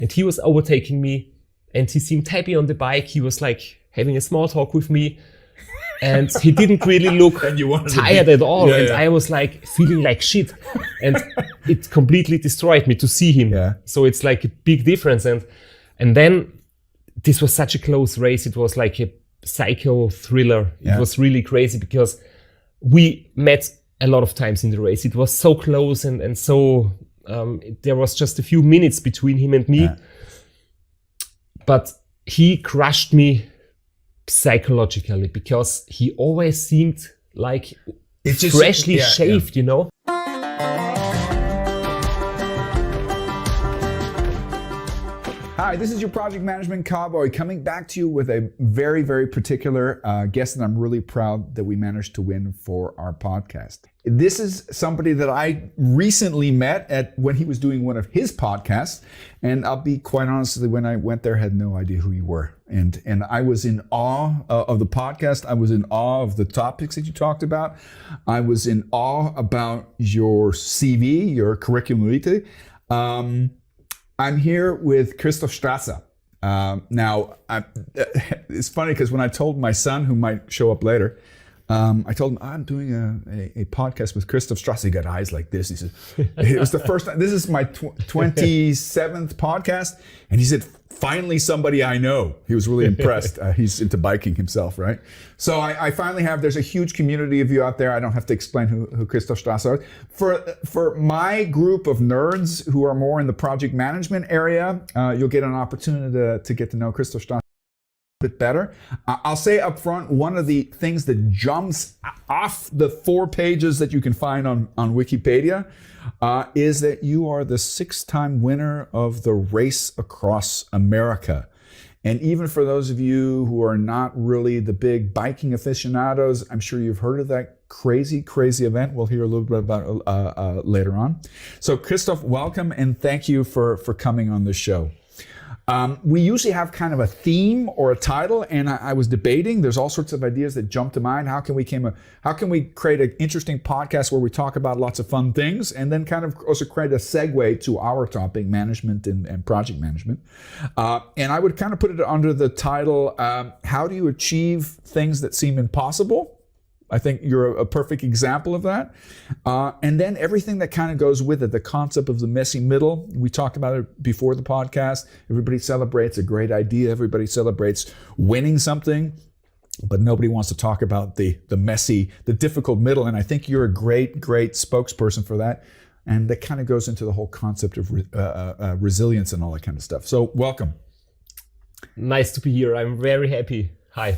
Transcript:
and he was overtaking me, and he seemed happy on the bike. He was like having a small talk with me, and he didn't really look tired at all. And I was like feeling like shit, and it completely destroyed me to see him. So it's like a big difference. And then this was such a close race. It was like a psycho thriller. It was really crazy because we met a lot of times in the race. It was so close, and so there was just a few minutes between him and me. But he crushed me psychologically because he always seemed like freshly shaved, you know? Hi, this is your project management cowboy coming back to you with a very, very particular guest that I'm really proud that we managed to win for our podcast. This is somebody that I recently met when he was doing one of his podcasts. And I'll be quite honest, when I went there, I had no idea who you were. And I was in awe of the podcast. I was in awe of the topics that you talked about. I was in awe about your CV, your curriculum vitae. I'm here with Christoph Strasser. Now, it's funny because when I told my son, who might show up later, I told him, I'm doing a podcast with Christoph Strasser. He got eyes like this. He said, it was the first time. This is my 27th podcast. And he said, finally somebody I know. He was really impressed. He's into biking himself, right? So I finally there's a huge community of you out there. I don't have to explain who Christoph Strasser is. For my group of nerds who are more in the project management area, you'll get an opportunity to get to know Christoph Strasser bit better. I'll say up front, one of the things that jumps off the 4 pages that you can find on Wikipedia is that you are the 6-time winner of the Race Across America. And even for those of you who are not really the big biking aficionados, I'm sure you've heard of that crazy event. We'll hear a little bit about it later on. So Christoph, welcome and thank you for coming on the show. We usually have kind of a theme or a title, and I was debating. There's all sorts of ideas that jump to mind. How can we create an interesting podcast where we talk about lots of fun things, and then kind of also create a segue to our topic, management and project management. And I would kind of put it under the title, how do you achieve things that seem impossible? I think you're a perfect example of that. And then everything that kind of goes with it, the concept of the messy middle. We talked about it before the podcast. Everybody celebrates a great idea. Everybody celebrates winning something, but nobody wants to talk about the messy, the difficult middle. And I think you're a great spokesperson for that. And that kind of goes into the whole concept of resilience and all that kind of stuff. So welcome. Nice to be here. I'm very happy. Hi.